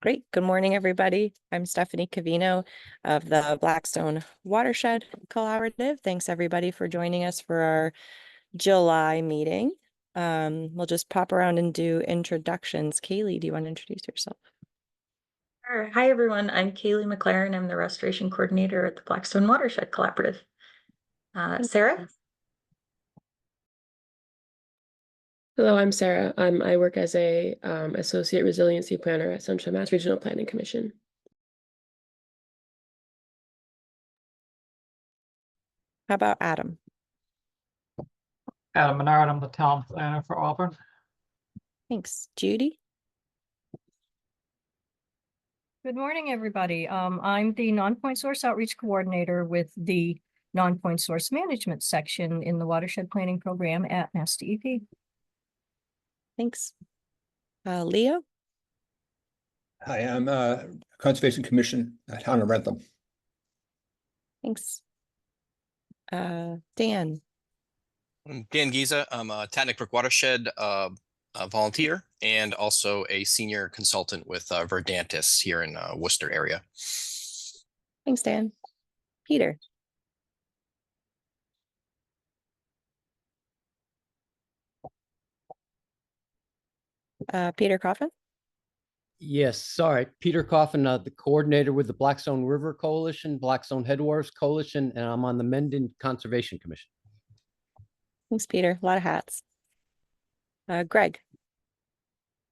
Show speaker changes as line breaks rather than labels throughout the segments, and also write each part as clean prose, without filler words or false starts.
Great. Good morning, everybody. I'm Stephanie Cavino of the Blackstone Watershed Collaborative. Thanks, everybody, for joining us for our July meeting. We'll just pop around and do introductions. Kaylee, do you want to introduce yourself?
Sure. Hi, everyone. I'm Kaylee McLaren. I'm the Restoration Coordinator at the Blackstone Watershed Collaborative. Sarah?
Hello, I'm Sarah. I work as a Associate Resiliency Planner at Central Mass Regional Planning Commission.
How about Adam?
Adam Menard, I'm the Town Planner for Auburn.
Thanks. Judy?
Good morning, everybody. I'm the Non-Point Source Outreach Coordinator with the Non-Point Source Management section in the Watershed Planning Program at Mass DEP.
Thanks. Leo?
Hi, I'm Conservation Commission at Town of Rentham.
Thanks. Dan?
I'm Dan Giza. I'm a Tatnick Brook Watershed volunteer and also a senior consultant with Verdantis here in Worcester area.
Thanks, Dan. Peter? Peter Coffin?
Yes, sorry. Peter Coffin, the coordinator with the Blackstone River Coalition, Blackstone Headwaters Coalition, and I'm on the Mendon Conservation Commission.
Thanks, Peter. A lot of hats. Greg?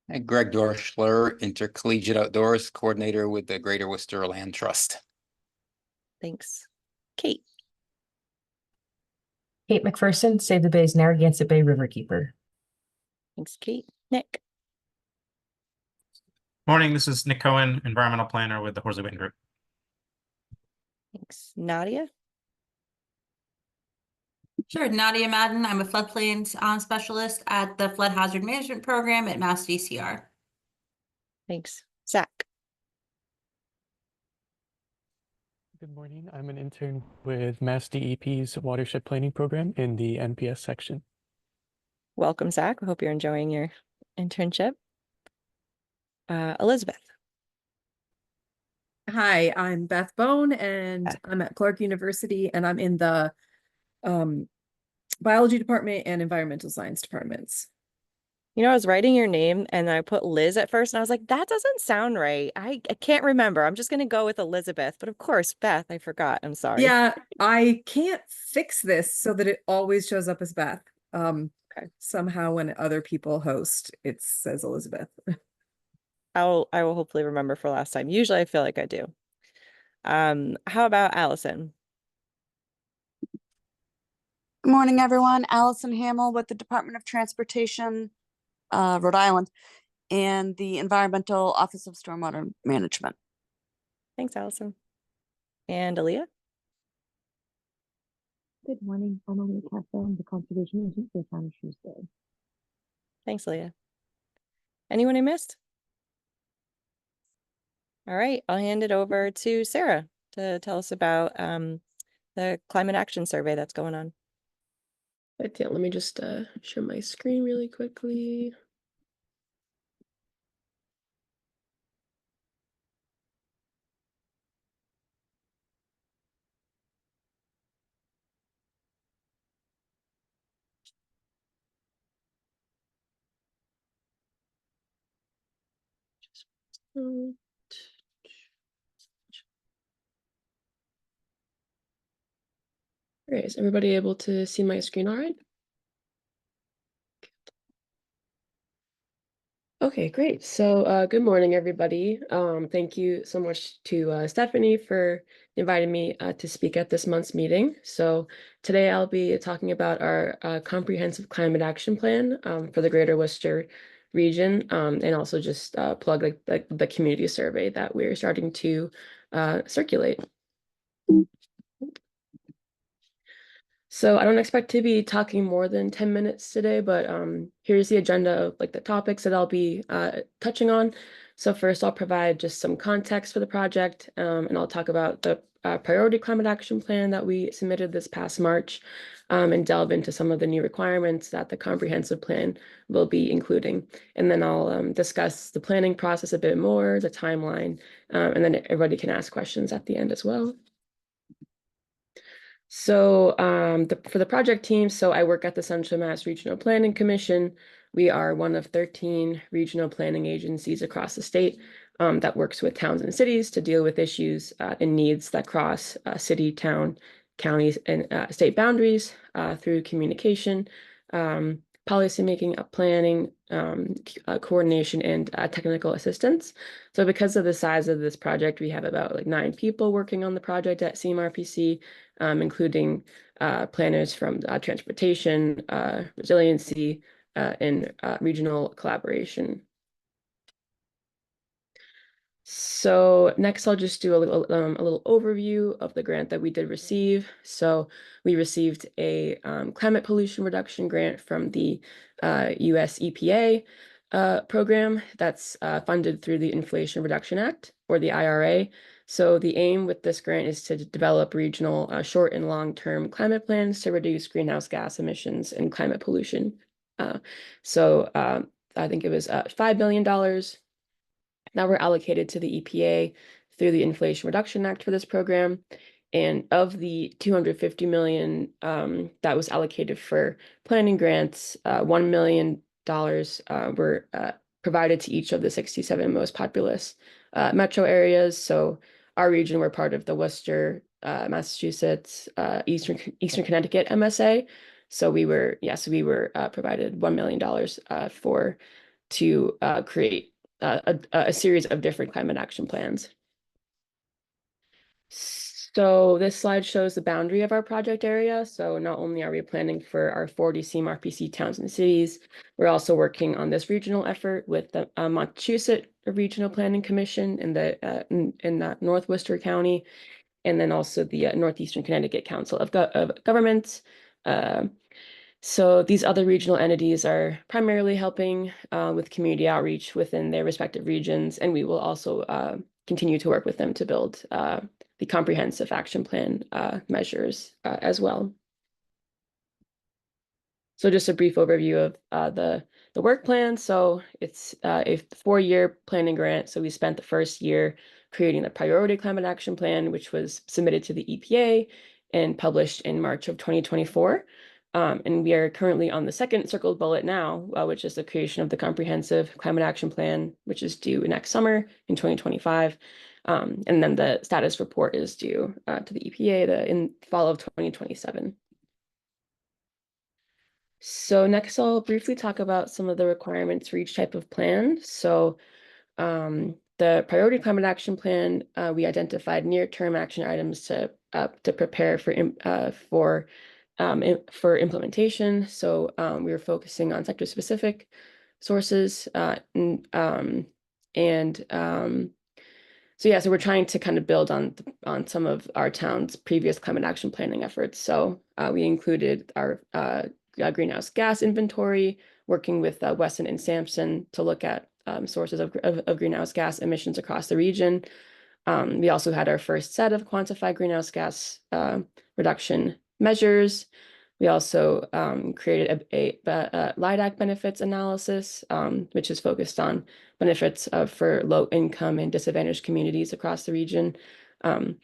And Greg Dorschler, Intercollegiate Outdoors Coordinator with the Greater Worcester Land Trust.
Thanks. Kate?
Kate McPherson, Save the Bay's Narragansett Bay Riverkeeper.
Thanks, Kate. Nick?
Morning, this is Nick Cohen, Environmental Planner with the Horsley Witten Group.
Thanks. Nadia?
Sure, Nadia Madden. I'm a floodplain specialist at the Flood Hazard Management Program at Mass DCR.
Thanks. Zach?
Good morning. I'm an intern with Mass DEP's Watershed Planning Program in the NPS section.
Welcome, Zach. I hope you're enjoying your internship. Elizabeth?
Hi, I'm Beth Bone, and I'm at Clark University, and I'm in the biology department and environmental science departments.
You know, I was writing your name and I put Liz at first and I was like, that doesn't sound right. I can't remember. I'm just going to go with Elizabeth. But of course, Beth, I forgot. I'm sorry.
Yeah, I can't fix this so that it always shows up as Beth.
Okay.
Somehow when other people host, it says Elizabeth.
I will hopefully remember for last time. Usually I feel like I do. How about Allison?
Good morning, everyone. Allison Hamill with the Department of Transportation, Rhode Island, and the Environmental Office of Stormwater Management.
Thanks, Allison. And Aaliyah?
Good morning. I'm Aaliyah Castle. I'm the Conservation Agent for Town of Shrewsbury.
Thanks, Aaliyah. Anyone I missed? All right, I'll hand it over to Sarah to tell us about the climate action survey that's going on.
But yeah, let me just share my screen really quickly. All right, is everybody able to see my screen all right? Okay, great. So good morning, everybody. Thank you so much to Stephanie for inviting me to speak at this month's meeting. So today I'll be talking about our comprehensive climate action plan for the Greater Worcester region, and also just plug like the community survey that we're starting to circulate. So I don't expect to be talking more than 10 minutes today, but here's the agenda of like the topics that I'll be touching on. So first I'll provide just some context for the project, and I'll talk about the priority climate action plan that we submitted this past March, and delve into some of the new requirements that the comprehensive plan will be including. And then I'll discuss the planning process a bit more, the timeline, and then everybody can ask questions at the end as well. So for the project team, so I work at the Central Mass Regional Planning Commission. We are one of 13 regional planning agencies across the state that works with towns and cities to deal with issues and needs that cross city, town, counties, and state boundaries through communication, policymaking, planning, coordination, and technical assistance. So because of the size of this project, we have about like 9 people working on the project at CMRPC, including planners from transportation, resiliency, and regional collaboration. So next, I'll just do a little overview of the grant that we did receive. So we received a climate pollution reduction grant from the US EPA program that's funded through the Inflation Reduction Act, or the IRA. So the aim with this grant is to develop regional short and long-term climate plans to reduce greenhouse gas emissions and climate pollution. So I think it was $5 million that were allocated to the EPA through the Inflation Reduction Act for this program. And of the $250 million that was allocated for planning grants, $1 million were provided to each of the 67 most populous metro areas. So our region, we're part of the Worcester, Massachusetts, Eastern Connecticut MSA. So we were provided $1 million to create a series of different climate action plans. So this slide shows the boundary of our project area. So not only are we planning for our 40 CMRPC towns and cities, we're also working on this regional effort with the Massachusetts Regional Planning Commission in the North Worcester County, and then also the Northeastern Connecticut Council of Governments. So these other regional entities are primarily helping with community outreach within their respective regions, and we will also continue to work with them to build the comprehensive action plan measures as well. So just a brief overview of the work plan. So it's a 4-year planning grant. So we spent the first year creating the priority climate action plan, which was submitted to the EPA and published in March of 2024. And we are currently on the second circled bullet now, which is the creation of the comprehensive climate action plan, which is due next summer in 2025. And then the status report is due to the EPA in fall of 2027. So next, I'll briefly talk about some of the requirements for each type of plan. So the priority climate action plan, we identified near-term action items to prepare for implementation. So we were focusing on sector-specific sources so we're trying to kind of build on some of our town's previous climate action planning efforts. So we included our greenhouse gas inventory, working with Weston and Sampson to look at sources of greenhouse gas emissions across the region. We also had our first set of quantified greenhouse gas reduction measures. We also created a LIDAC benefits analysis, which is focused on benefits for low-income and disadvantaged communities across the region, and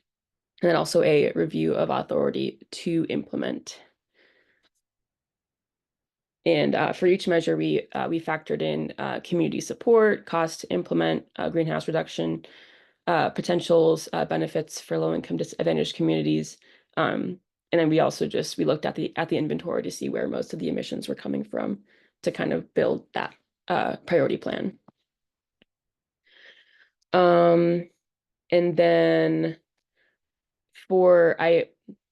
then also a review of authority to implement. And for each measure, we factored in community support, cost to implement greenhouse reduction, potentials, benefits for low-income disadvantaged communities. And then we also we looked at the inventory to see where most of the emissions were coming from to kind of build that priority plan. And then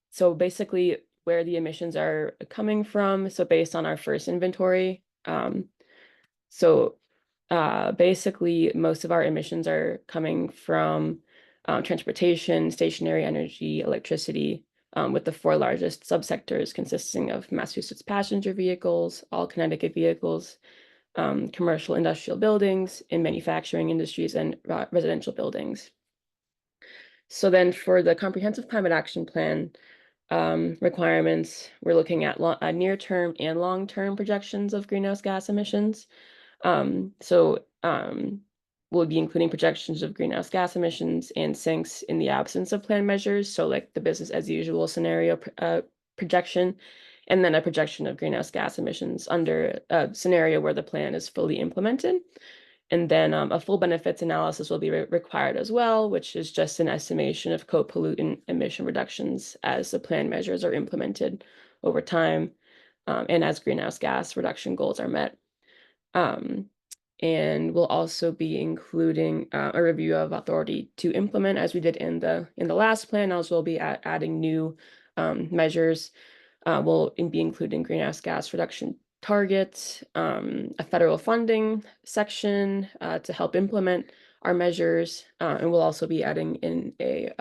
so basically where the emissions are coming from, so based on our first inventory, basically most of our emissions are coming from transportation, stationary energy, electricity, with the 4 largest subsectors consisting of Massachusetts passenger vehicles, all Connecticut vehicles, commercial industrial buildings, and manufacturing industries and residential buildings. So then for the comprehensive climate action plan requirements, we're looking at near-term and long-term projections of greenhouse gas emissions. We'll be including projections of greenhouse gas emissions and sinks in the absence of planned measures. So like the business as usual scenario projection, and then a projection of greenhouse gas emissions under a scenario where the plan is fully implemented. And then a full benefits analysis will be required as well, which is just an estimation of co-pollutant emission reductions as the plan measures are implemented over time, and as greenhouse gas reduction goals are met. And we'll also be including a review of authority to implement, as we did in the last plan. As we'll be adding new measures. We'll be including greenhouse gas reduction targets, a federal funding section to help implement our measures, and we'll also be adding in a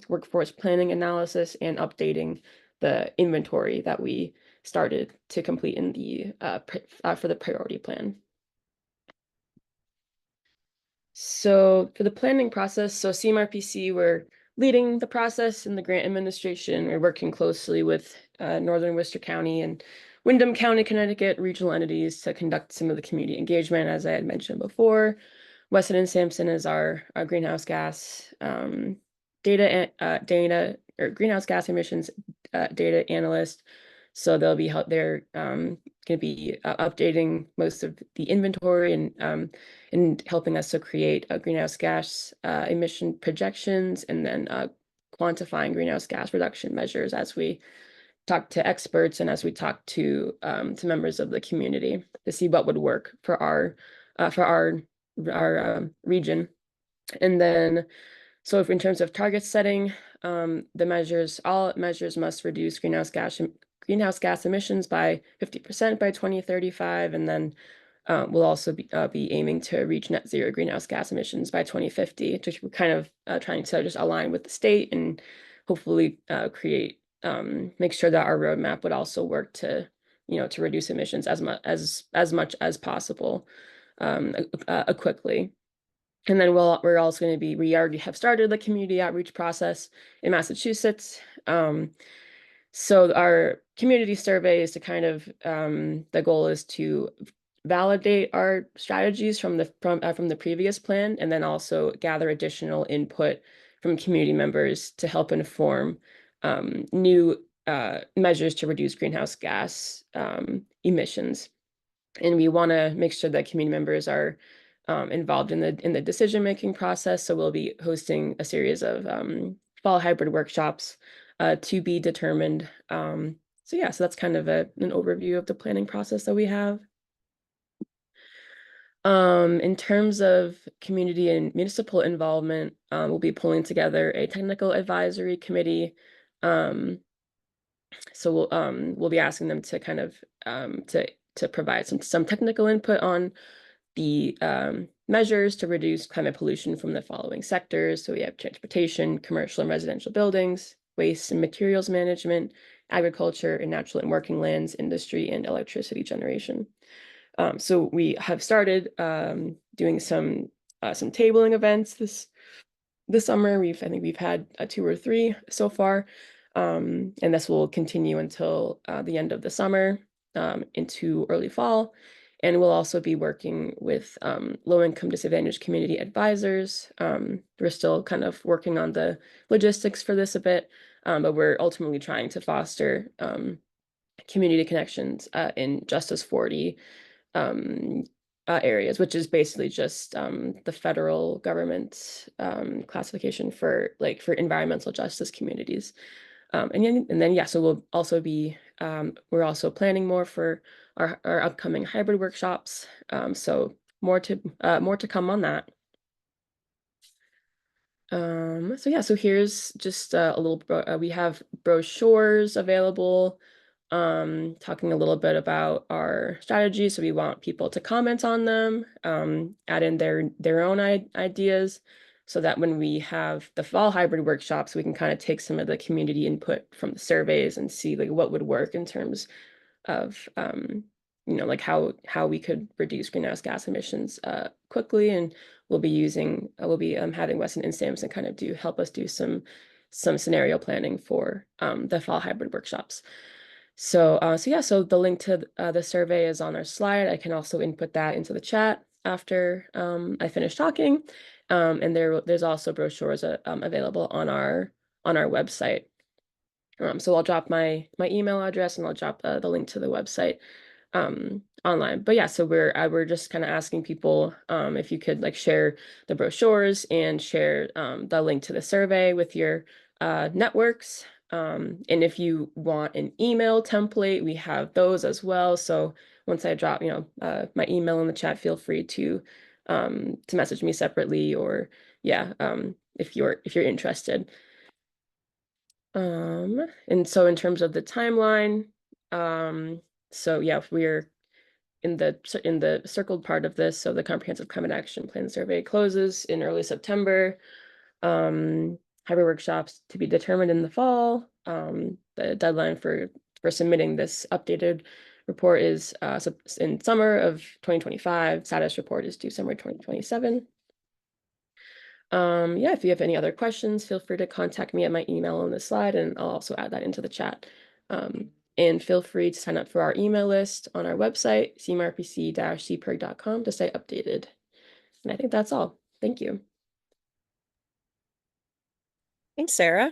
workforce planning analysis and updating the inventory that we started to complete in the for the priority plan. So for the planning process, so CMRPC, we're leading the process in the grant administration. We're working closely with Northern Worcester County and Windham County, Connecticut regional entities to conduct some of the community engagement, as I had mentioned before. Weston and Sampson is our greenhouse gas data or greenhouse gas emissions data analyst. So they'll be they're going to be updating most of the inventory and helping us to create greenhouse gas emission projections, and then quantifying greenhouse gas reduction measures as we talk to experts and as we talk to members of the community to see what would work for our region. And then, so if in terms of target setting, all measures must reduce greenhouse gas emissions by 50% by 2035, and then we'll also be aiming to reach net zero greenhouse gas emissions by 2050, which we're kind of trying to just align with the state and hopefully make sure that our roadmap would also work to reduce emissions as much as possible quickly. And then we're also going to be, we already have started the community outreach process in Massachusetts. So our community survey is to kind of, the goal is to validate our strategies from the previous plan, and then also gather additional input from community members to help inform new measures to reduce greenhouse gas emissions. And we want to make sure that community members are involved in the decision-making process. So we'll be hosting a series of fall hybrid workshops to be determined. So that's kind of an overview of the planning process that we have. In terms of community and municipal involvement, we'll be pulling together a technical advisory committee. So we'll be asking them to kind of to provide some technical input on the measures to reduce climate pollution from the following sectors. So we have transportation, commercial and residential buildings, waste and materials management, agriculture and natural and working lands, industry, and electricity generation. So we have started doing some tabling events this summer. I think we've had 2 or 3 so far, and this will continue until the end of the summer into early fall. And we'll also be working with low-income disadvantaged community advisors. We're still kind of working on the logistics for this a bit, but we're ultimately trying to foster community connections in Justice 40 areas, which is basically just the federal government classification for environmental justice communities. And then so we'll also be we're also planning more for our upcoming hybrid workshops. So more to come on that. So here's just a little we have brochures available talking a little bit about our strategy. So we want people to comment on them, add in their own ideas, so that when we have the fall hybrid workshops, we can kind of take some of the community input from the surveys and see like what would work in terms of like how we could reduce greenhouse gas emissions quickly, and we'll be having Weston and Sampson kind of help us do some scenario planning for the fall hybrid workshops. So so the link to the survey is on our slide. I can also input that into the chat after I finish talking. And there's also brochures available on our website. So I'll drop my email address, and I'll drop the link to the website online. But yeah, so we're just kind of asking people if you could share the brochures and share the link to the survey with your networks. And if you want an email template, we have those as well. So once I drop my email in the chat, feel free to message me separately, or if you're interested. And so in terms of the timeline, so yeah, we're in the circled part of this. So the Comprehensive Climate Action Plan survey closes in early September. Hybrid workshops to be determined in the fall. The deadline for submitting this updated report is in summer of 2025. Status report is due summer 2027. If you have any other questions, feel free to contact me at my email on the slide, and I'll also add that into the chat. And feel free to sign up for our email list on our website, cmrpc-cperg.com, to stay updated. And I think that's all. Thank you.
Thanks, Sarah.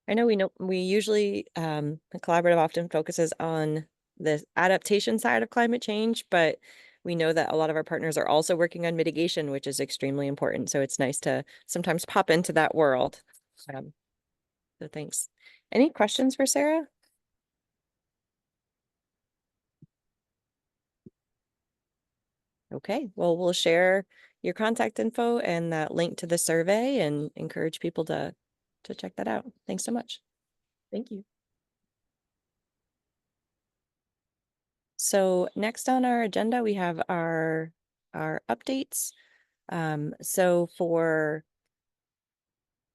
I know we usually, the collaborative often focuses on the adaptation side of climate change, but we know that a lot of our partners are also working on mitigation, which is extremely important. So it's nice to sometimes pop into that world. So thanks. Any questions for Sarah? Okay, well, we'll share your contact info and that link to the survey and encourage people to check that out. Thanks so much.
Thank you.
So next on our agenda, we have our updates. So for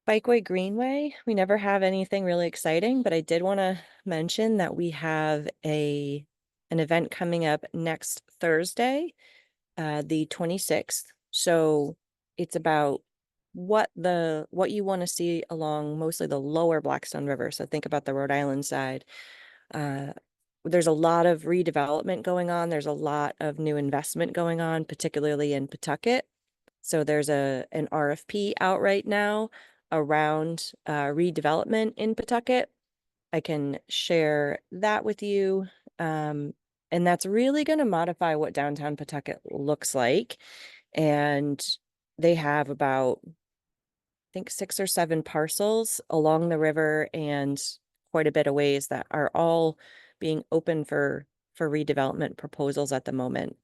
Bikeway Greenway, we never have anything really exciting, but I did want to mention that we have an event coming up next Thursday, the 26th. So it's about what you want to see along mostly the lower Blackstone River. So think about the Rhode Island side. There's a lot of redevelopment going on. There's a lot of new investment going on, particularly in Pawtucket. So there's an RFP out right now around redevelopment in Pawtucket. I can share that with you. And that's really going to modify what downtown Pawtucket looks like. And they have about, I think, 6 or 7 parcels along the river and quite a bit of ways that are all being open for redevelopment proposals at the moment.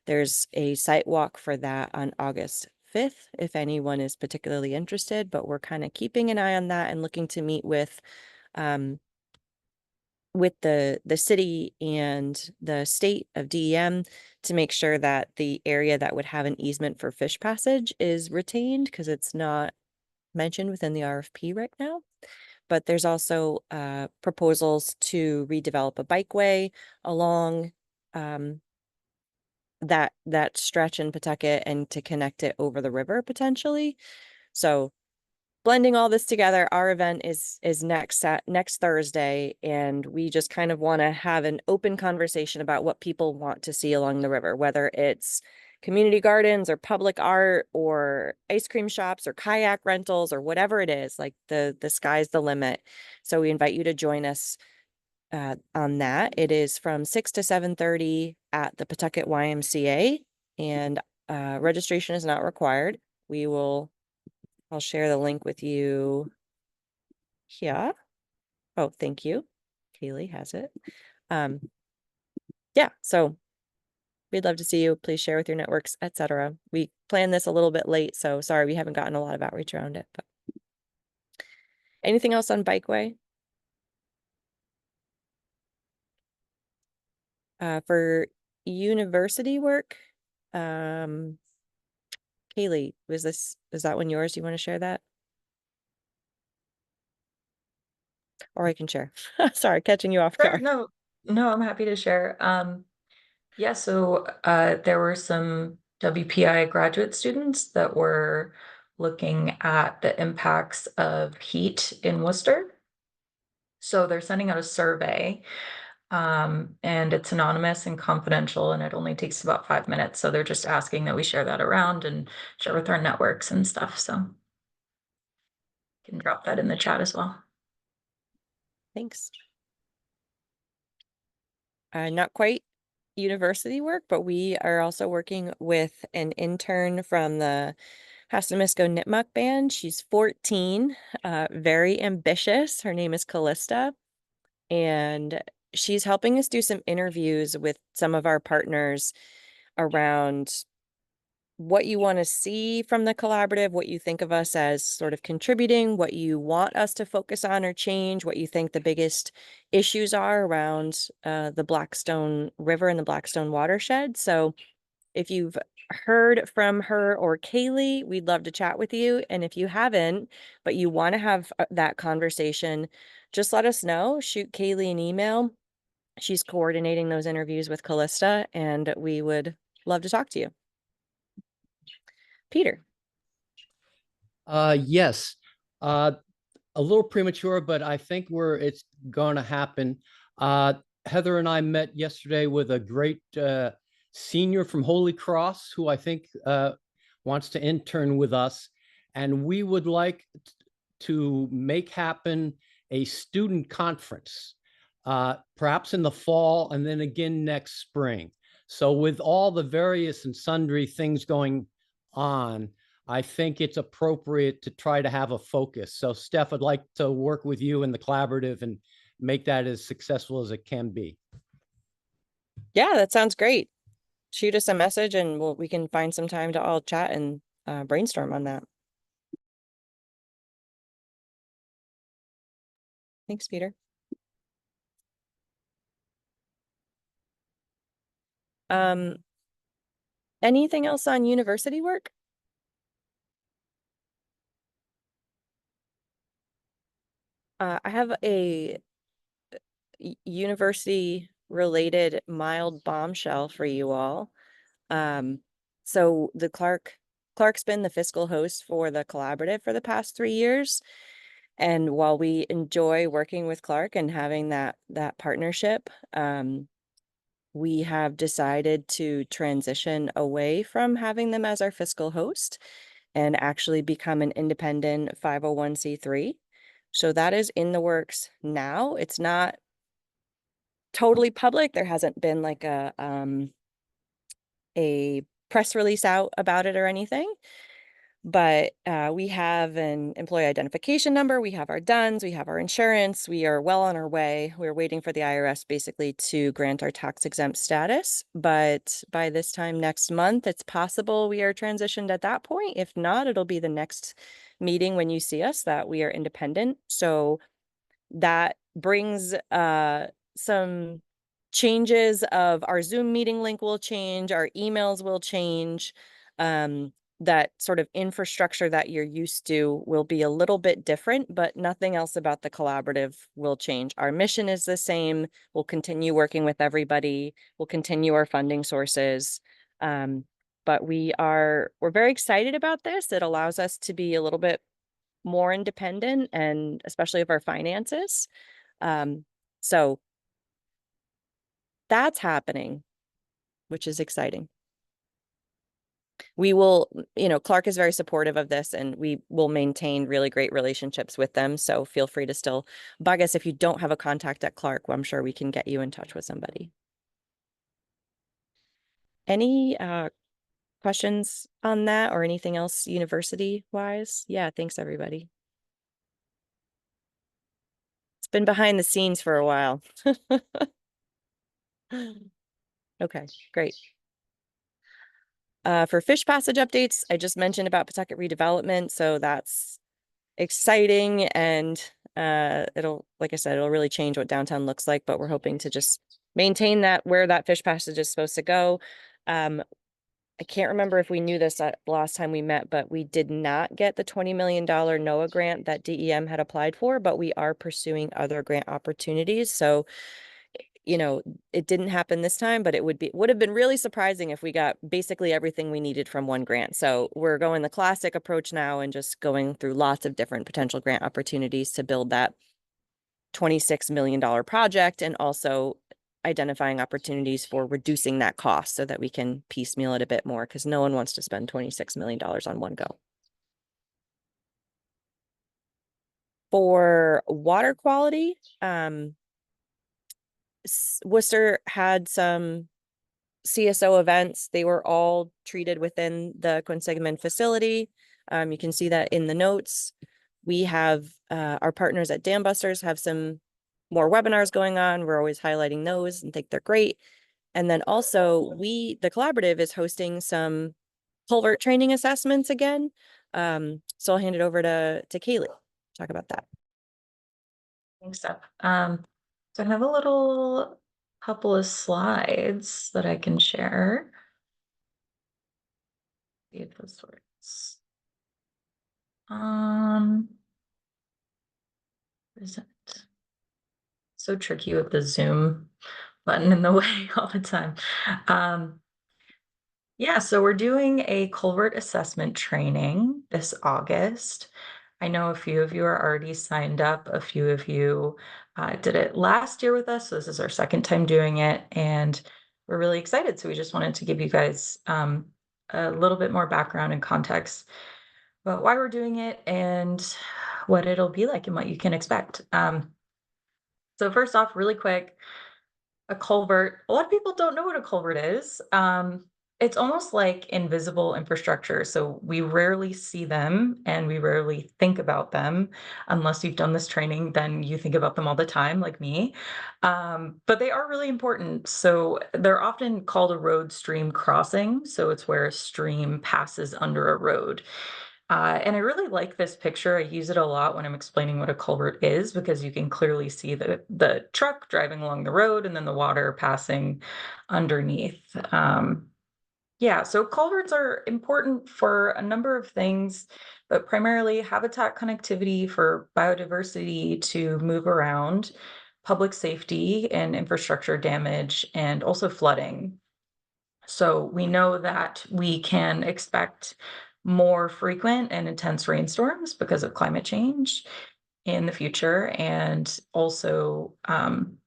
There's a site walk for that on August 5th, if anyone is particularly interested, but we're kind of keeping an eye on that and looking to meet with the city and the state of DEM to make sure that the area that would have an easement for fish passage is retained, because it's not mentioned within the RFP right now. But there's also proposals to redevelop a bikeway along that stretch in Pawtucket and to connect it over the river potentially. So blending all this together, our event is next Thursday, and we just kind of want to have an open conversation about what people want to see along the river, whether it's community gardens or public art or ice cream shops or kayak rentals or whatever it is. Like the sky's the limit. So we invite you to join us on that. It is from 6 to 7:30 at the Pawtucket YMCA, and registration is not required. I'll share the link with you here. Oh, thank you. Kaylee has it. Yeah, so we'd love to see you. Please share with your networks, etc. We planned this a little bit late, so sorry we haven't gotten a lot of outreach around it. But anything else on Bikeway? For university work, Kaylee, is that one yours? Do you want to share that? Or I can share. Sorry, catching you off
Sure,
guard.
no, I'm happy to share. Yeah, so there were some WPI graduate students that were looking at the impacts of heat in Worcester. So they're sending out a survey, and it's anonymous and confidential, and it only takes about 5 minutes. So they're just asking that we share that around and share with our networks and stuff. So can drop that in the chat as well.
Thanks. Not quite university work, but we are also working with an intern from the Hashtamisko Nipmuc band. She's 14, very ambitious. Her name is Callista, and she's helping us do some interviews with some of our partners around what you want to see from the collaborative, what you think of us as sort of contributing, what you want us to focus on or change, what you think the biggest issues are around the Blackstone River and the Blackstone Watershed. So if you've heard from her or Kaylee, we'd love to chat with you. And if you haven't, but you want to have that conversation, just let us know. Shoot Kaylee an email. She's coordinating those interviews with Callista, and we would love to talk to you. Peter.
Yes. A little premature, but I think it's going to happen. Heather and I met yesterday with a great senior from Holy Cross who I think wants to intern with us. And we would like to make happen a student conference, perhaps in the fall and then again next spring. So with all the various and sundry things going on, I think it's appropriate to try to have a focus. So Steph, I'd like to work with you in the collaborative and make that as successful as it can be.
Yeah, that sounds great. Shoot us a message and we can find some time to all chat and brainstorm on that. Thanks, Peter. Anything else on university work? I have a university related mild bombshell for you all. So the Clark's been the fiscal host for the collaborative for the past 3 years. And while we enjoy working with Clark and having that partnership, we have decided to transition away from having them as our fiscal host and actually become an independent 501c3. So that is in the works now. It's not totally public. There hasn't been like a press release out about it or anything. But we have an employee identification number, we have our DUNS, we have our insurance, we are well on our way. We're waiting for the IRS basically to grant our tax exempt status. But by this time next month, it's possible we are transitioned at that point. If not, it'll be the next meeting when you see us that we are independent. So that brings some changes of our Zoom meeting link will change, our emails will change. That sort of infrastructure that you're used to will be a little bit different, but nothing else about the collaborative will change. Our mission is the same. We'll continue working with everybody. We'll continue our funding sources. But we're very excited about this. It allows us to be a little bit more independent, and especially of our finances. So that's happening, which is exciting. We will, Clark is very supportive of this, and we will maintain really great relationships with them. So feel free to still bug us if you don't have a contact at Clark. Well, I'm sure we can get you in touch with somebody. Any questions on that or anything else university wise? Yeah, thanks everybody. It's been behind the scenes for a while. Okay, great. For fish passage updates, I just mentioned about Pawtucket redevelopment, so that's exciting, and like I said, it'll really change what downtown looks like, but we're hoping to just maintain that where that fish passage is supposed to go. I can't remember if we knew this the last time we met, but we did not get the $20 million NOAA grant that DEM had applied for, but we are pursuing other grant opportunities. So you know, it didn't happen this time, but it would have been really surprising if we got basically everything we needed from one grant. So we're going the classic approach now and just going through lots of different potential grant opportunities to build that $26 million project, and also identifying opportunities for reducing that cost so that we can piecemeal it a bit more, because no one wants to spend $26 million on one go. For water quality, Worcester had some CSO events. They were all treated within the Quinsigamond facility. You can see that in the notes. We have our partners at Dam Busters have some more webinars going on. We're always highlighting those and think they're great. And then also the collaborative is hosting some culvert training assessments again. So I'll hand it over to Kaylee to talk about that.
Thanks, Steph. So I have a little couple of slides that I can share. See if this works. Is it so tricky with the Zoom button in the way all the time? Yeah, so we're doing a culvert assessment training this August. I know a few of you are already signed up. A few of you did it last year with us. So this is our second time doing it, and we're really excited. So we just wanted to give you guys a little bit more background and context about why we're doing it and what it'll be like and what you can expect. So first off, really quick, a culvert. A lot of people don't know what a culvert is. It's almost like invisible infrastructure. So we rarely see them and we rarely think about them unless you've done this training, then you think about them all the time, like me. But they are really important. So they're often called a road stream crossing. So it's where a stream passes under a road. And I really like this picture. I use it a lot when I'm explaining what a culvert is, because you can clearly see the truck driving along the road and then the water passing underneath. Yeah, so culverts are important for a number of things, but primarily habitat connectivity for biodiversity to move around, public safety and infrastructure damage, and also flooding. So we know that we can expect more frequent and intense rainstorms because of climate change in the future. And also,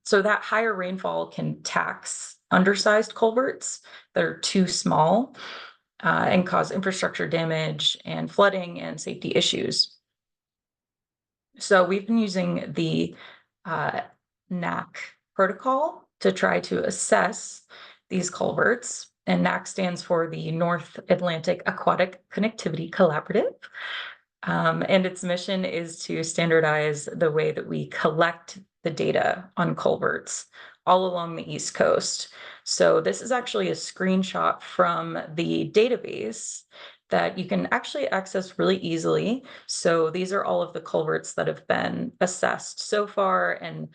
so that higher rainfall can tax undersized culverts that are too small and cause infrastructure damage and flooding and safety issues. So we've been using the NAC protocol to try to assess these culverts. And NAC stands for the North Atlantic Aquatic Connectivity Collaborative. And its mission is to standardize the way that we collect the data on culverts all along the East Coast. So this is actually a screenshot from the database that you can actually access really easily. So these are all of the culverts that have been assessed so far, and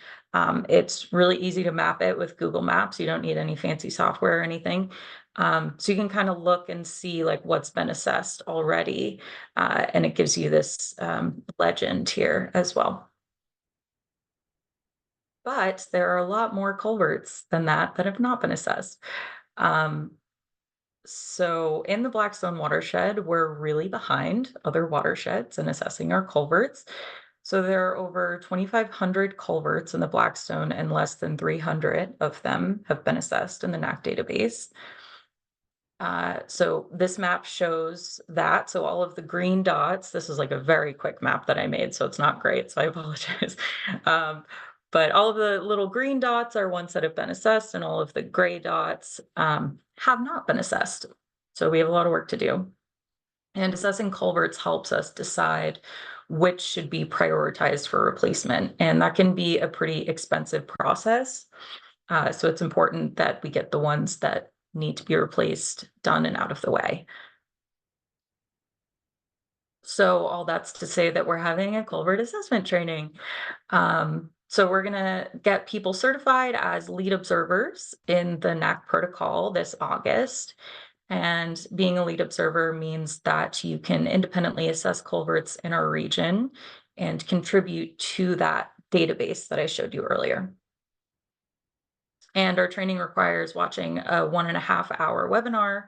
it's really easy to map it with Google Maps. You don't need any fancy software or anything. So you can kind of look and see like what's been assessed already, and it gives you this legend here as well. But there are a lot more culverts than that have not been assessed. So in the Blackstone Watershed, we're really behind other watersheds in assessing our culverts. So there are over 2,500 culverts in the Blackstone, and less than 300 of them have been assessed in the NAC database. So this map shows that. So all of the green dots, this is like a very quick map that I made, so it's not great, so I apologize. But all of the little green dots are ones that have been assessed, and all of the gray dots have not been assessed. So we have a lot of work to do. And assessing culverts helps us decide which should be prioritized for replacement. And that can be a pretty expensive process. So it's important that we get the ones that need to be replaced done and out of the way. So all that's to say that we're having a culvert assessment training. So we're gonna get people certified as lead observers in the NAC protocol this August. And being a lead observer means that you can independently assess culverts in our region and contribute to that database that I showed you earlier. And our training requires watching a 1.5 hour webinar.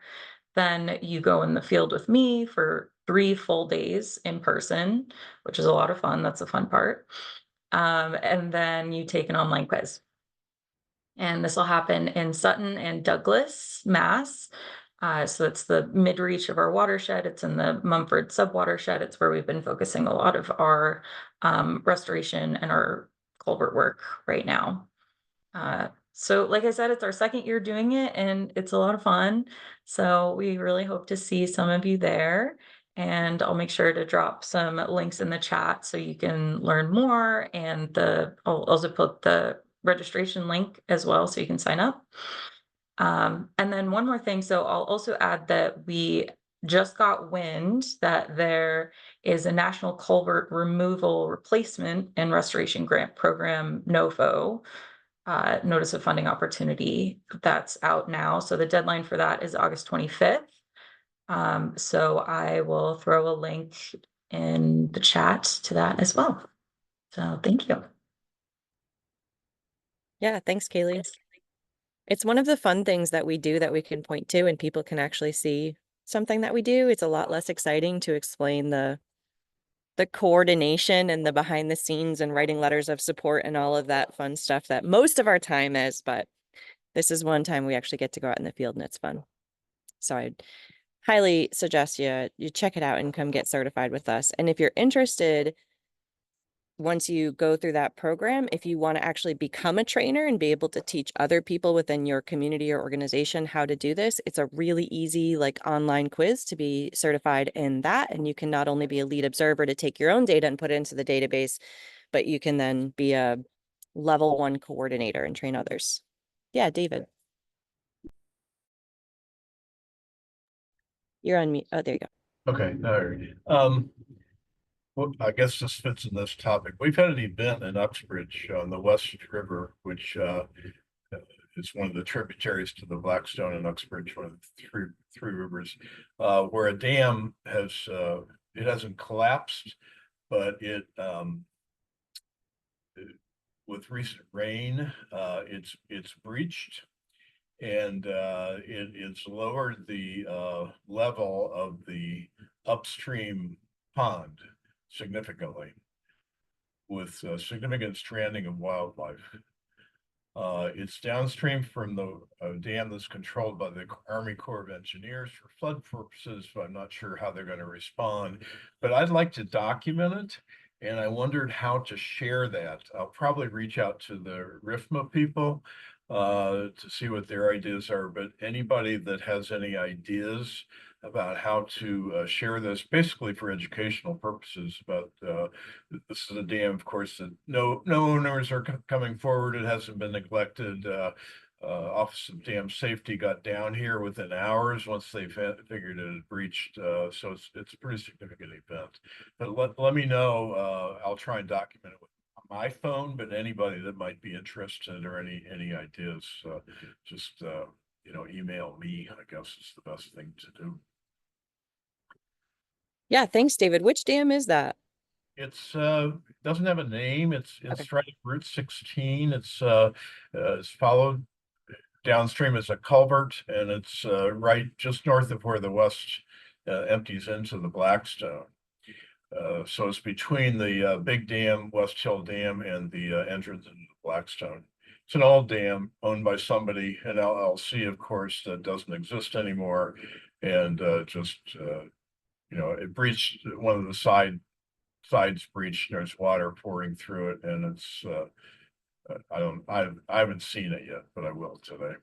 Then you go in the field with me for 3 full days in person, which is a lot of fun. That's the fun part. And then you take an online quiz. And this will happen in Sutton and Douglas, Mass. So it's the mid-reach of our watershed. It's in the Mumford subwatershed. It's where we've been focusing a lot of our restoration and our culvert work right now. So like I said, it's our 2nd year doing it and it's a lot of fun. So we really hope to see some of you there. And I'll make sure to drop some links in the chat so you can learn more. And I'll also put the registration link as well so you can sign up. And then one more thing. So I'll also add that we just got wind that there is a National Culvert Removal Replacement and Restoration Grant Program, NOFO, Notice of Funding Opportunity, that's out now. So the deadline for that is August 25th. So I will throw a link in the chat to that as well. So thank you.
Yeah, thanks, Kaylee. It's one of the fun things that we do that we can point to and people can actually see something that we do. It's a lot less exciting to explain the coordination and the behind the scenes and writing letters of support and all of that fun stuff that most of our time is, but this is one time we actually get to go out in the field and it's fun. So I'd highly suggest you check it out and come get certified with us. And if you're interested, once you go through that program, if you want to actually become a trainer and be able to teach other people within your community or organization how to do this, it's a really easy like online quiz to be certified in that. And you can not only be a lead observer to take your own data and put it into the database, but you can then be a level 1 coordinator and train others. Yeah, David. You're on mute. Oh, there you go.
Okay, all right. Well, I guess this fits in this topic. We've had an event in Uxbridge on the West River, which is one of the tributaries to the Blackstone and Uxbridge, one of the three rivers, where a dam has it hasn't collapsed, but it with recent rain, it's breached, and it's lowered the level of the upstream pond significantly, with significant stranding of wildlife. It's downstream from the dam that's controlled by the Army Corps of Engineers for flood purposes, but I'm not sure how they're going to respond. But I'd like to document it, and I wondered how to share that. I'll probably reach out to the RIFMA people to see what their ideas are, but anybody that has any ideas about how to share this, basically for educational purposes. But this is a dam, of course, that no owners are coming forward. It hasn't been neglected. Office of Dam Safety got down here within hours once they figured it had breached. So it's a pretty significant event. But let me know. I'll try and document it with my phone. But anybody that might be interested or any ideas, just email me. I guess is the best thing to do.
Yeah, thanks, David. Which dam is that?
It's doesn't have a name. It's
Okay.
right at Route 16. It's followed downstream as a culvert, and it's right just north of where the West empties into the Blackstone. So it's between the big dam, West Hill Dam, and the entrance into the Blackstone. It's an old dam owned by somebody, an LLC, of course, that doesn't exist anymore, and it breached one of the sides breached. There's water pouring through it, and it's I haven't seen it yet, but I will today.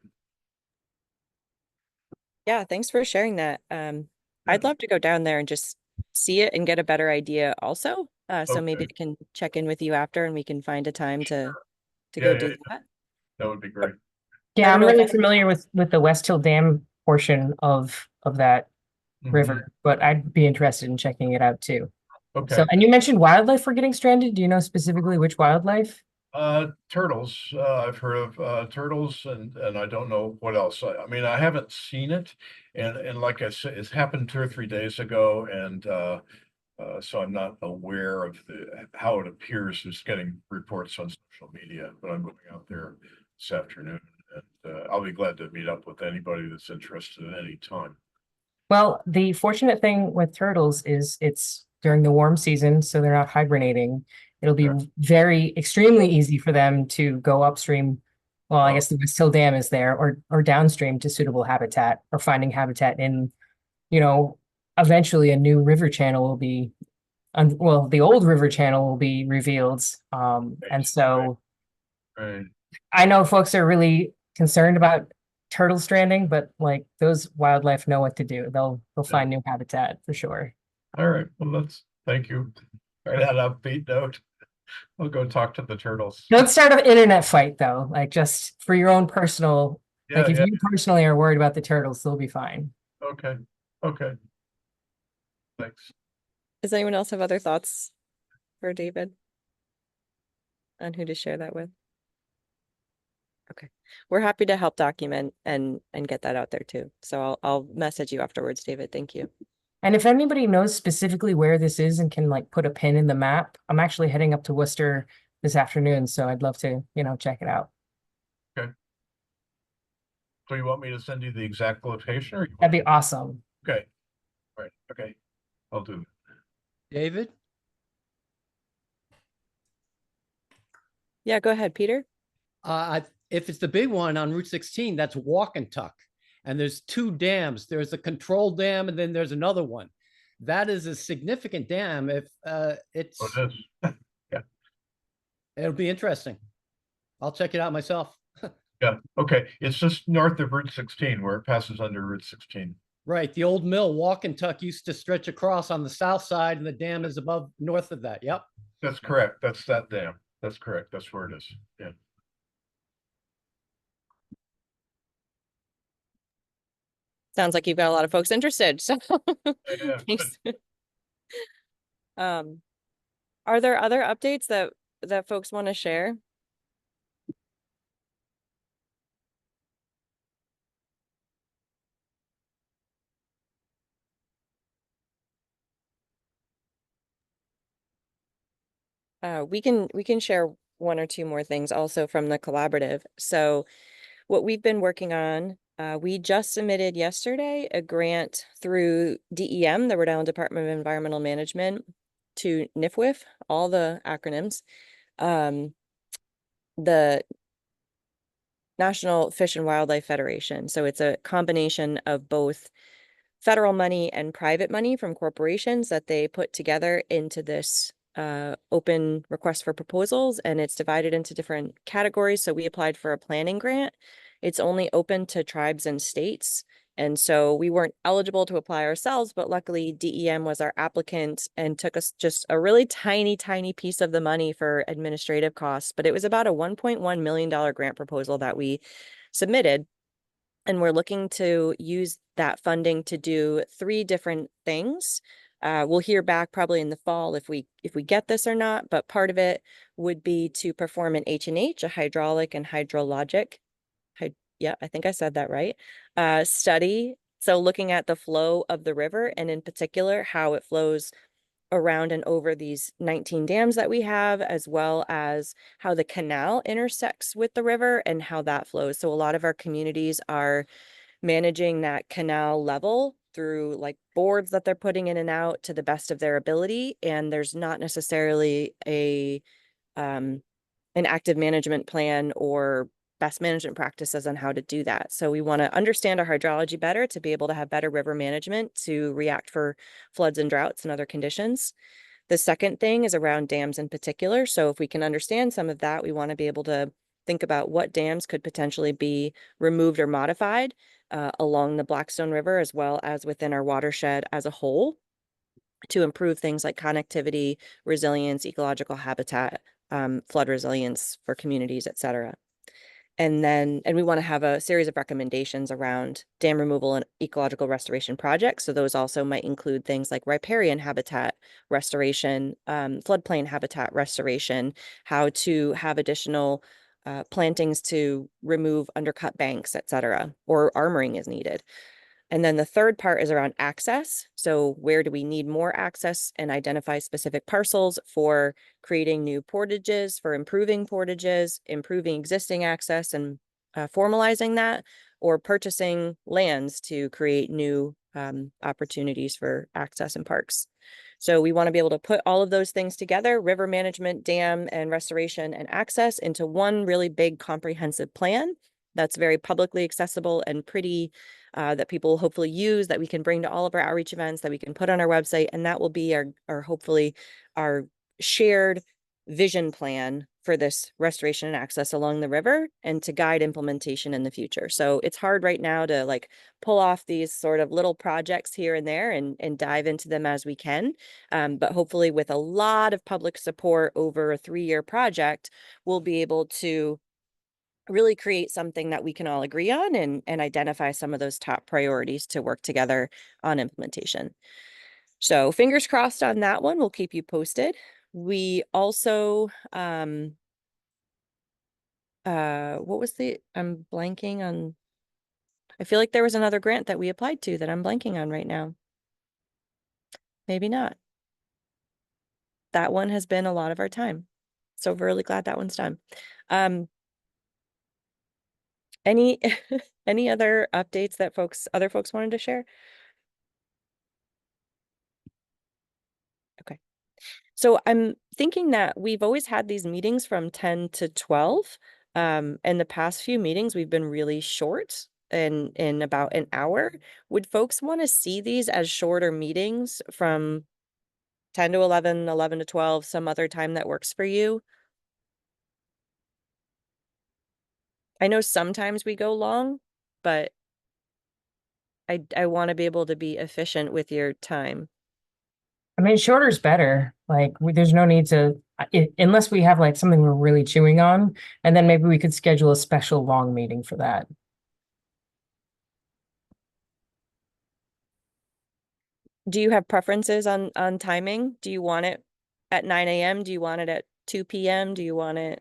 Yeah, thanks for sharing that. I'd love to go down there and just see it and get a better idea also. So maybe I can check in with you after and we can find a time to go do that.
That would be great.
Yeah, I'm
know if
really familiar with the West Hill Dam portion of that river, but I'd be interested in checking it out too.
Okay.
So, and you mentioned wildlife were getting stranded. Do you know specifically which wildlife?
Turtles. I've heard of turtles, and I don't know what else. I mean, I haven't seen it, and like I said, it happened 2 or 3 days ago, and so I'm not aware of how it appears. Just getting reports on social media, but I'm going out there this afternoon and I'll be glad to meet up with anybody that's interested at any time.
Well, the fortunate thing with turtles is it's during the warm season, so they're not hibernating. It'll be very extremely easy for them to go upstream. Well, I guess the West Hill Dam is there, or downstream to suitable habitat, or finding habitat in, eventually a new river channel will be, well, the old river channel will be revealed. And so
Right.
I know folks are really concerned about turtle stranding, but like those wildlife know what to do. They'll find new habitat for sure.
All right. Well, thank you. Right, that upbeat note. I'll go talk to the turtles.
Don't start an internet fight though, like just for your own personal, like if you personally are worried about the turtles, they'll be fine.
Okay. Okay. Thanks.
Does anyone else have other thoughts for David on who to share that with? Okay, we're happy to help document and get that out there too. So I'll message you afterwards, David. Thank you.
And if anybody knows specifically where this is and can like put a pin in the map, I'm actually heading up to Worcester this afternoon, so I'd love to, check it out.
Okay. So you want me to send you the exact location, or
That'd be awesome.
Okay. Right. Okay. I'll do it.
David?
Yeah, go ahead, Peter.
If it's the big one on Route 16, that's Walk and Tuck. And there's two dams. There's a control dam, and then there's another one. That is a significant dam. If it's,
it is. Yeah,
it'll be interesting. I'll check it out myself.
yeah. Okay, it's just north of Route 16, where it passes under Route 16.
Right. The old mill, Walk and Tuck, used to stretch across on the south side, and the dam is north of that. Yep.
That's correct. That's that dam. That's correct. That's where it is. Yeah.
Sounds like you've got a lot of folks interested. So
Yeah,
thanks. Are there other updates that folks want to share? We can share one or two more things also from the collaborative. So what we've been working on, we just submitted yesterday a grant through DEM, the Rhode Island Department of Environmental Management, to NIFWIF, all the acronyms, the National Fish and Wildlife Federation. So it's a combination of both federal money and private money from corporations that they put together into this open request for proposals, and it's divided into different categories. So we applied for a planning grant. It's only open to tribes and states. And so we weren't eligible to apply ourselves, but luckily DEM was our applicant and took us just a really tiny piece of the money for administrative costs. But it was about a $1.1 million grant proposal that we submitted. And we're looking to use that funding to do 3 different things. We'll hear back probably in the fall if we get this or not, but part of it would be to perform an H&H, a hydraulic and hydrologic, yeah, I think I said that right, study. So looking at the flow of the river, and in particular, how it flows around and over these 19 dams that we have, as well as how the canal intersects with the river and how that flows. So a lot of our communities are managing that canal level through like boards that they're putting in and out to the best of their ability. And there's not necessarily an active management plan or best management practices on how to do that. So we want to understand our hydrology better to be able to have better river management to react for floods and droughts and other conditions. The second thing is around dams in particular. So if we can understand some of that, we want to be able to think about what dams could potentially be removed or modified along the Blackstone River, as well as within our watershed as a whole, to improve things like connectivity, resilience, ecological habitat, flood resilience for communities, et cetera. And we want to have a series of recommendations around dam removal and ecological restoration projects. So those also might include things like riparian habitat restoration, floodplain habitat restoration, how to have additional plantings to remove undercut banks, et cetera, or armoring is needed. And then the third part is around access. So where do we need more access, and identify specific parcels for creating new portages, for improving portages, improving existing access, and formalizing that or purchasing lands to create new opportunities for access and parks. So we want to be able to put all of those things together, river management, dam and restoration and access, into one really big comprehensive plan that's very publicly accessible and pretty, that people will hopefully use, that we can bring to all of our outreach events, that we can put on our website. And that will be our hopefully our shared vision plan for this restoration and access along the river and to guide implementation in the future. So it's hard right now to like pull off these sort of little projects here and there and dive into them as we can. But hopefully with a lot of public support over a 3-year project, we'll be able to really create something that we can all agree on and identify some of those top priorities to work together on implementation. So fingers crossed on that one. We'll keep you posted. We also, what was I'm blanking on, I feel like there was another grant that we applied to that I'm blanking on right now. Maybe not. That one has been a lot of our time. So we're really glad that one's done. Any, any other updates that other folks wanted to share? Okay. So I'm thinking that we've always had these meetings from 10 to 12. And the past few meetings, we've been really short in about an hour. Would folks want to see these as shorter meetings from 10 to 11, 11 to 12, some other time that works for you? I know sometimes we go long, but I want to be able to be efficient with your time.
I mean, shorter is better. Like, there's no need to, unless we have like something we're really chewing on, and then maybe we could schedule a special long meeting for that.
Do you have preferences on timing? Do you want it at 9 a.m.? Do you want it at 2 p.m.? Do you want it?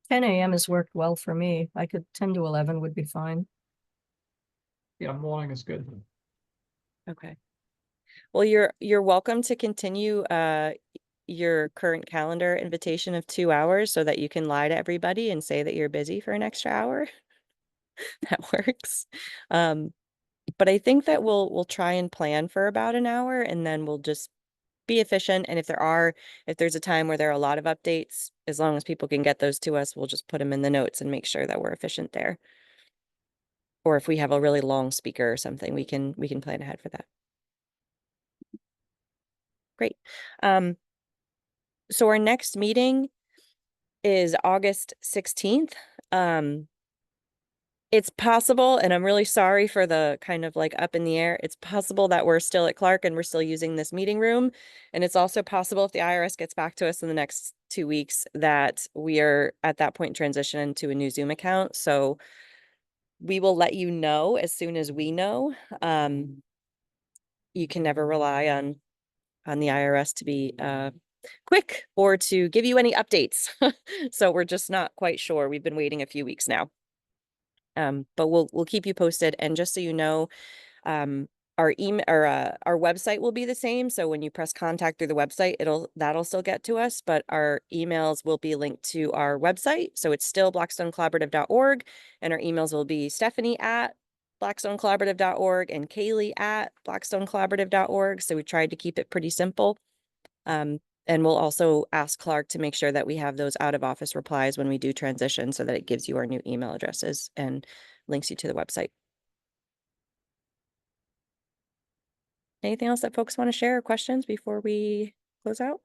Ten a.m. has worked well for me. 10 to 11 would be fine.
Yeah, morning is good.
Okay. Well, you're welcome to continue your current calendar invitation of 2 hours so that you can lie to everybody and say that you're busy for an extra hour. That works. But I think that we'll try and plan for about an hour, and then we'll just be efficient. And if there's a time where there are a lot of updates, as long as people can get those to us, we'll just put them in the notes and make sure that we're efficient there. Or if we have a really long speaker or something, we can plan ahead for that. Great. So our next meeting is August 16th. It's possible, and I'm really sorry for the kind of like up in the air. It's possible that we're still at Clark and we're still using this meeting room. And it's also possible if the IRS gets back to us in the next 2 weeks that we are at that point transition to a new Zoom account. So we will let you know as soon as we know. You can never rely on the IRS to be quick or to give you any updates. So we're just not quite sure. We've been waiting a few weeks now. But we'll keep you posted. And just so you know, our email or our website will be the same. So when you press contact through the website, that'll still get to us, but our emails will be linked to our website. So it's still blackstonecollaborative.org, and our emails will be Stephanie@blackstonecollaborative.org and Kaylee@blackstonecollaborative.org. So we tried to keep it pretty simple. And we'll also ask Clark to make sure that we have those out of office replies when we do transition so that it gives you our new email addresses and links you to the website. Anything else that folks want to share or questions before we close out?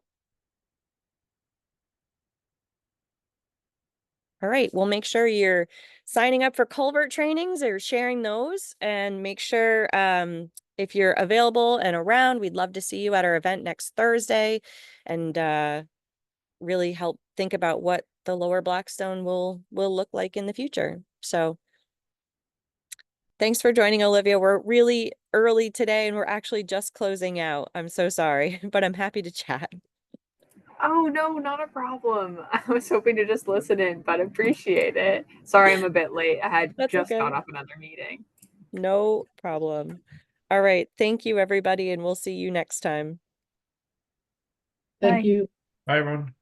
All right, we'll make sure you're signing up for culvert trainings or sharing those, and make sure if you're available and around, we'd love to see you at our event next Thursday and really help think about what the Lower Blackstone will look like in the future. So thanks for joining, Olivia. We're really early today and we're actually just closing out. I'm so sorry, but I'm happy to chat.
Oh, no, not a problem. I was hoping to just listen in, but appreciate it. Sorry, I'm a bit late. I had
That's
just got
okay.
off another meeting.
No problem. All right. Thank you, everybody, and we'll see you next time.
Thank
Bye.
you.
Bye, everyone.